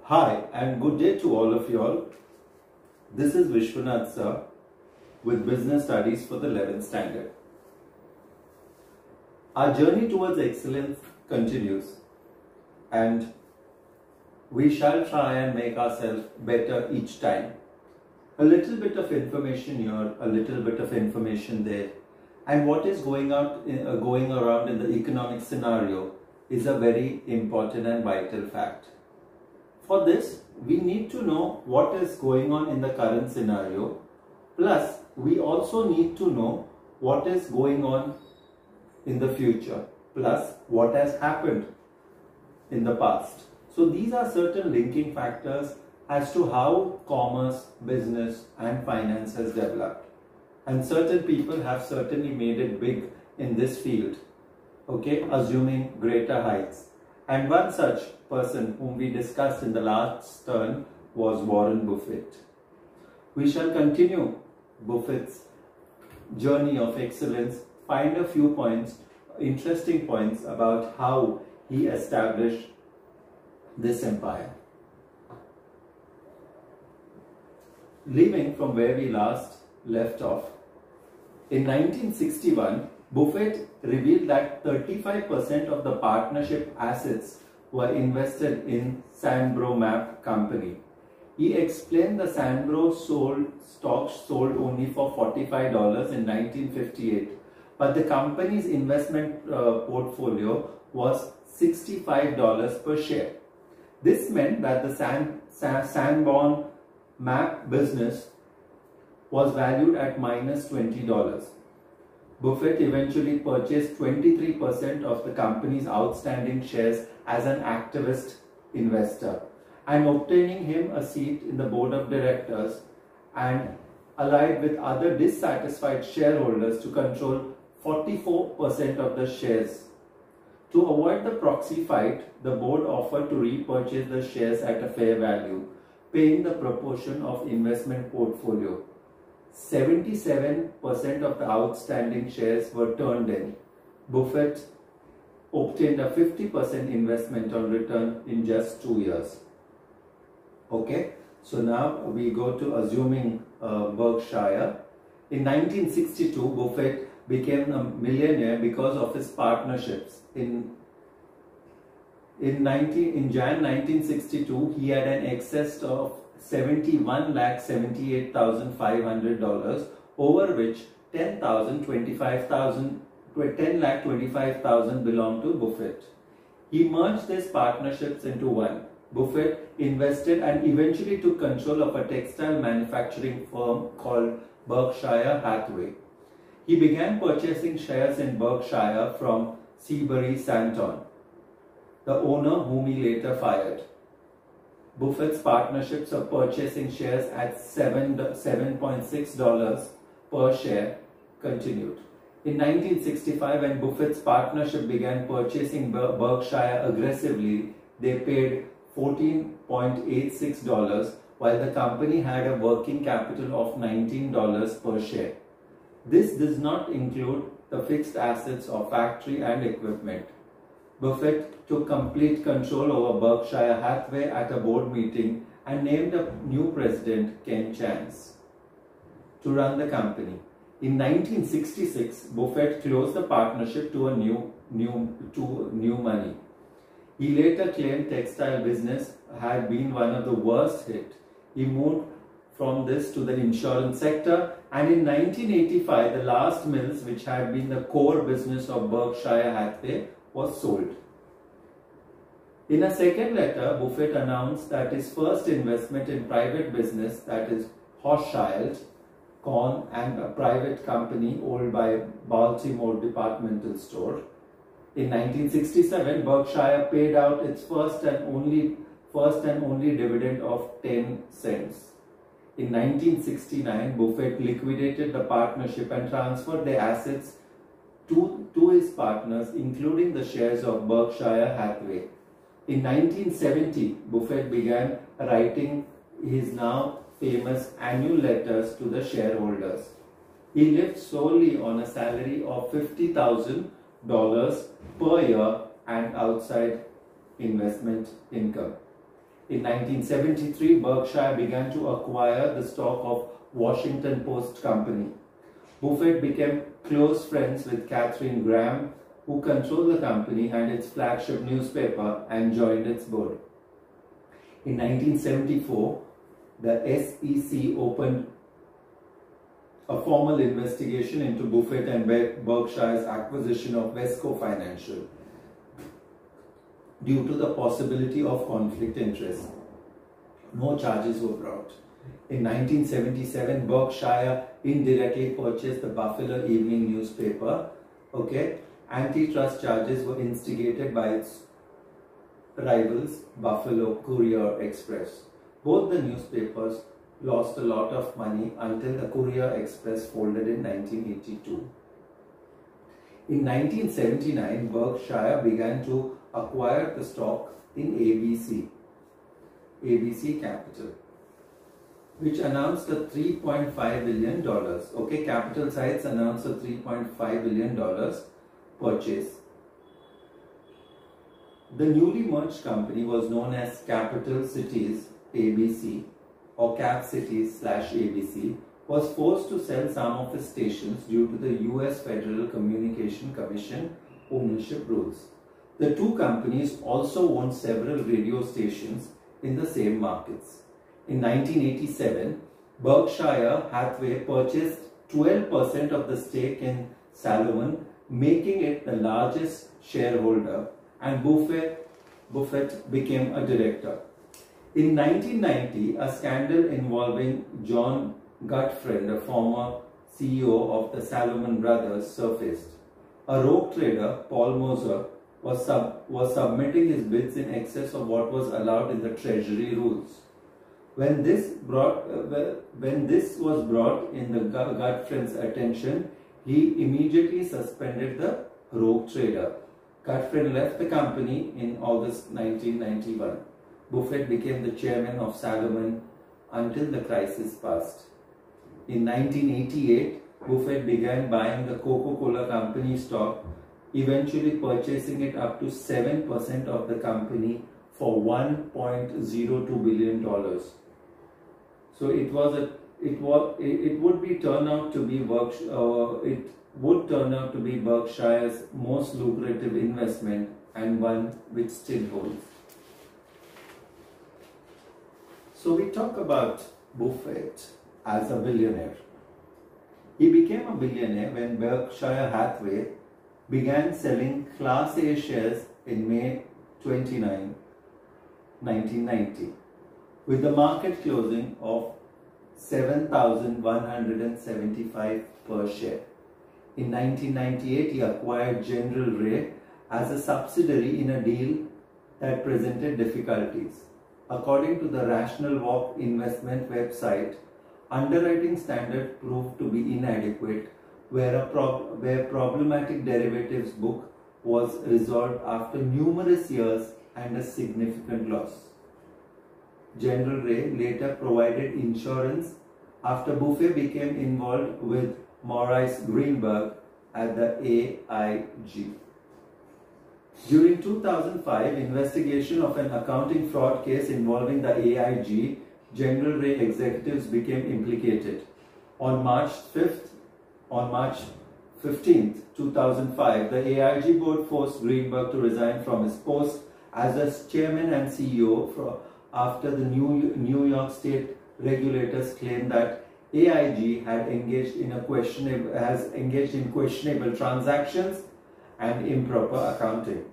Hi and good day to all of you all. This is Vishwanath sir with Business Studies for the 11th Standard. Our journey towards excellence continues and we shall try and make ourselves better each time. A little bit of information here, a little bit of information there, and what is going around in the economic scenario is a very important and vital fact. For this, we need to know what is going on in the current scenario, plus we also need to know what is going on in the future, plus what has happened in the past. So these are certain linking factors as to how commerce, business and finance has developed. And certain people have certainly made it big in this field, okay, assuming greater heights. And one such person whom we discussed in the last turn was Warren Buffett. We shall continue Buffett's journey of excellence, find a few points, interesting points about how he established this empire. Leaving from where we last left off, in 1961, Buffett revealed that 35% of the partnership assets were invested in Sanbro Map Company. He explained the Sanbro stocks sold only for $45 in 1958, but the company's investment portfolio was $65 per share. This meant that the Sanborn Map business was valued at minus $20. Buffett eventually purchased 23% of the company's outstanding shares as an activist investor and obtaining him a seat in the board of directors and allied with other dissatisfied shareholders to control 44% of the shares. To avoid the proxy fight, the board offered to repurchase the shares at a fair value, paying the proportion of investment portfolio. 77% of the outstanding shares were turned in. Buffett obtained a 50% investment on return in just 2 years. Okay, so now we go to assuming Berkshire. In 1962, Buffett became a millionaire because of his partnerships. In Jan 1962, he had an excess of $71,78,500, over which $10,25,000 belonged to Buffett. He merged these partnerships into one. Buffett invested and eventually took control of a textile manufacturing firm called Berkshire Hathaway. He began purchasing shares in Berkshire from Seabury Santon, the owner whom he later fired. Buffett's partnerships of purchasing shares at $7.6 per share continued. In 1965, when Buffett's partnership began purchasing Berkshire aggressively, they paid $14.86, while the company had a working capital of $19 per share. This does not include the fixed assets of factory and equipment. Buffett took complete control over Berkshire Hathaway at a board meeting and named a new president, Ken Chance, to run the company. In 1966, Buffett closed the partnership to new money. He later claimed textile business had been one of the worst hit. He moved from this to the insurance sector, and in 1985, the last mills, which had been the core business of Berkshire Hathaway, was sold. In a second letter, Buffett announced that his first investment in private business, that is Hochschild Corn and a private company owned by Baltimore departmental store. In 1967, Berkshire paid out its first and only dividend of 10 cents. In 1969, Buffett liquidated the partnership and transferred the assets to his partners, including the shares of Berkshire Hathaway. In 1970, Buffett began writing his now famous annual letters to the shareholders. He lived solely on a salary of $50,000 per year and outside investment income. In 1973, Berkshire began to acquire the stock of Washington Post Company. Buffett became close friends with Katharine Graham, who controlled the company and its flagship newspaper, and joined its board. In 1974, the SEC opened a formal investigation into Buffett and Berkshire's acquisition of Vesco Financial due to the possibility of conflict interest. No charges were brought. In 1977, Berkshire indirectly purchased the Buffalo Evening newspaper. Antitrust charges were instigated by its rivals, Buffalo Courier Express. Both the newspapers lost a lot of money until the Courier Express folded in 1982. In 1979, Berkshire began to acquire the stock in ABC Capital, which announced a $3.5 billion. Capital Sites announced a $3.5 billion purchase. The newly merged company was known as Capital Cities ABC or Cap Cities / ABC, was forced to sell some of its stations due to the US Federal Communication Commission ownership rules. The two companies also owned several radio stations in the same markets. In 1987, Berkshire Hathaway purchased 12% of the stake in Salomon, making it the largest shareholder, and Buffett became a director. In 1990, a scandal involving John Gutfreund, a former CEO of the Salomon Brothers, surfaced. A rogue trader, Paul Moser, was submitting his bids in excess of what was allowed in the Treasury rules. When this was brought in the Gutfreund's attention, he immediately suspended the rogue trader. Gutfreund left the company in August 1991. Buffett became the chairman of Salomon until the crisis passed. In 1988, Buffett began buying the Coca-Cola company stock, eventually purchasing it up to 7% of the company for $1.02 billion. So it would turn out to be Berkshire's most lucrative investment, and one which still holds. So we talk about Buffett as a billionaire. He became a billionaire when Berkshire Hathaway began selling Class A shares in May 29, 1990, with the market closing of $7,175 per share. In 1998, he acquired General Ray as a subsidiary in a deal that presented difficulties. According to the Rational Walk investment website, underwriting standards proved to be inadequate, where problematic derivatives book was resolved after numerous years and a significant loss. General Ray later provided insurance after Buffett became involved with Maurice Greenberg at the AIG. During 2005, investigation of an accounting fraud case involving the AIG, General Ray executives became implicated. On March 15, 2005, the AIG board forced Greenberg to resign from his post as a chairman and CEO after the New York State regulators claimed that AIG had engaged in questionable transactions and improper accounting.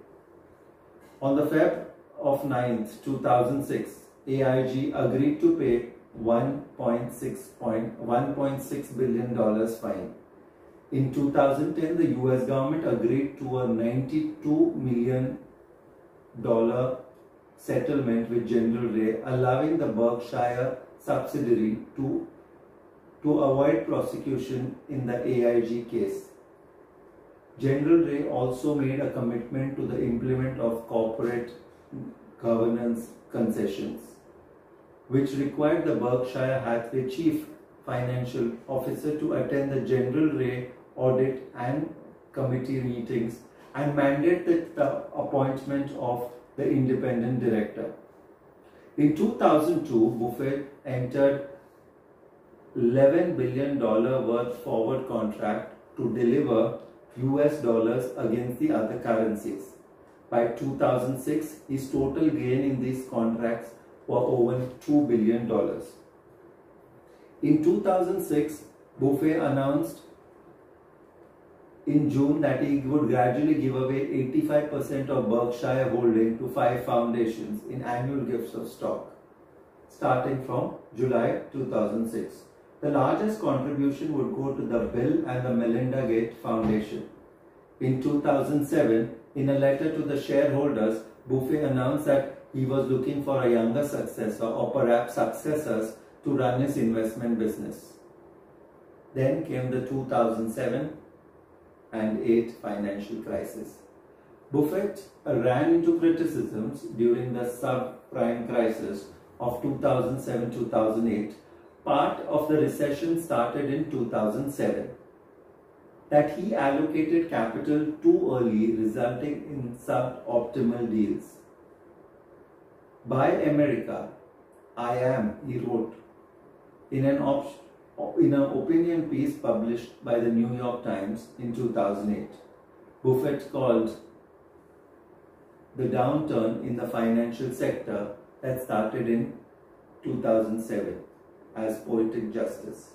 On the Feb of 9th, 2006, AIG agreed to pay $1.6 billion fine. In 2010, the US government agreed to a $92 million settlement with General Ray, allowing the Berkshire subsidiary to avoid prosecution in the AIG case. General Ray also made a commitment to the implement of corporate governance concessions, which required the Berkshire Hathaway Chief Financial Officer to attend the General Ray audit and committee meetings and mandated the appointment of the independent director. In 2002, Buffett entered $11 billion worth forward contract to deliver US dollars against the other currencies. By 2006, his total gain in these contracts were over $2 billion. In 2006, Buffett announced in June that he would gradually give away 85% of Berkshire holding to 5 foundations in annual gifts of stock, starting from July 2006. The largest contribution would go to the Bill and the Melinda Gates Foundation. In 2007, in a letter to the shareholders, Buffett announced that he was looking for a younger successor or perhaps successors to run his investment business. Then came the 2007 and 8 financial crisis. Buffett ran into criticisms during the subprime crisis of 2007-2008. Part of the recession started in 2007. That he allocated capital too early, resulting in suboptimal deals. Buy America, I am, he wrote in an opinion piece published by the New York Times in 2008. Buffett called the downturn in the financial sector that started in 2007 as poetic justice.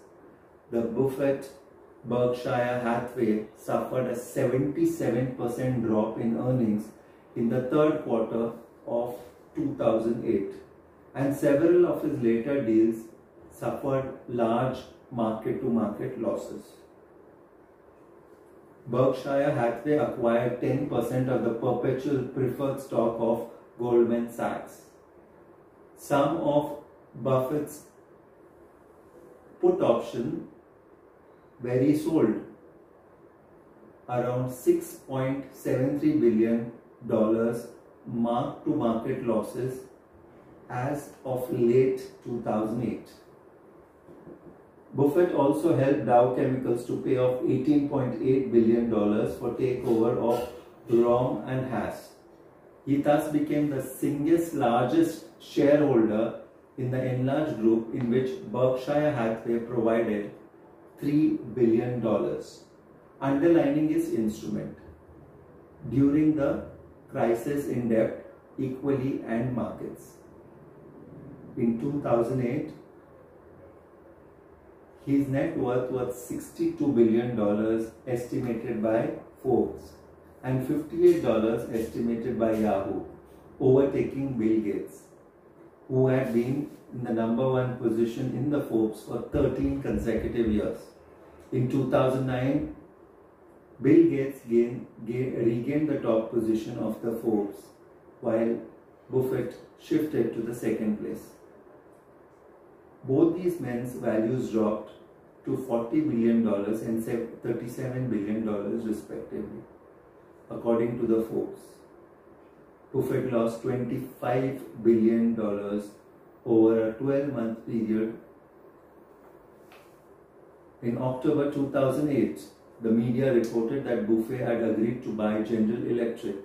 The Berkshire Hathaway suffered a 77% drop in earnings in the third quarter of 2008, and several of his later deals suffered large market-to-market losses. Berkshire Hathaway acquired 10% of the perpetual preferred stock of Goldman Sachs. Some of Buffett's put option where he sold around $6.73 billion mark-to-market losses as of late 2008. Buffett also helped Dow Chemicals to pay off $18.8 billion for takeover of Rom and Haas. He thus became the single largest shareholder in the enlarged group, in which Berkshire Hathaway provided $3 billion, underlining his instrument during the crisis in debt, equity and markets. In 2008, his net worth was $62 billion estimated by Forbes and $58 estimated by Yahoo, overtaking Bill Gates, who had been in the #1 position in the Forbes for 13 consecutive years. In 2009, Bill Gates regained the top position of the Forbes, while Buffett shifted to the second place. Both these men's values dropped to $40 billion and $37 billion respectively, according to the Forbes. Buffett lost $25 billion over a 12-month period. In October 2008, the media reported that Buffett had agreed to buy General Electric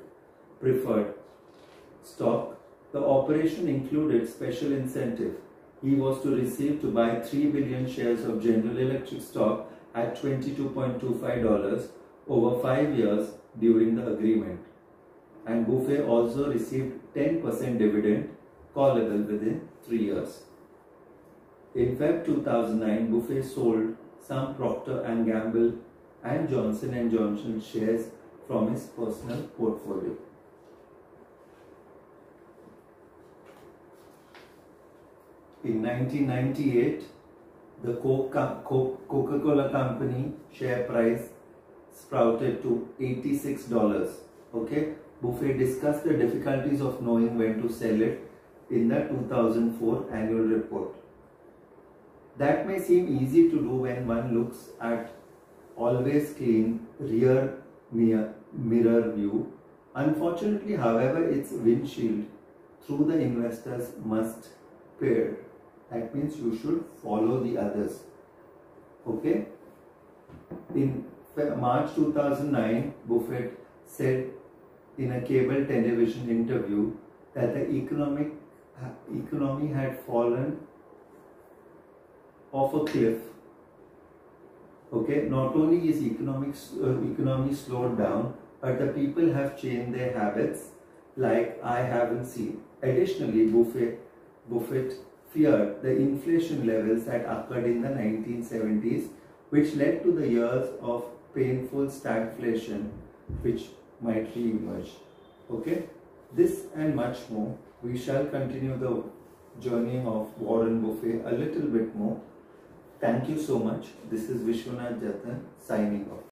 preferred stock. The operation included special incentive. He was to receive to buy 3 billion shares of General Electric stock at $22.25 over 5 years during the agreement. And Buffett also received 10% dividend callable within 3 years. In Feb 2009, Buffett sold some Procter & Gamble and Johnson & Johnson shares from his personal portfolio. In 1998, the Coca-Cola company share price sprouted to $86. Okay, Buffett discussed the difficulties of knowing when to sell it in the 2004 annual report. That may seem easy to do when one looks at always clean rear mirror view. Unfortunately, however, its windshield through the investors must pair. That means you should follow the others. Okay. In March 2009, Buffett said in a cable television interview that the economic economy had fallen off a cliff. Okay, not only is economy slowed down, but the people have changed their habits like I haven't seen. Additionally, Buffett feared the inflation levels that occurred in the 1970s, which led to the years of painful stagflation, which might re-emerge. Okay, this and much more. We shall continue the journey of Warren Buffett a little bit more. Thank you so much. This is Vishwanath Jatan signing off.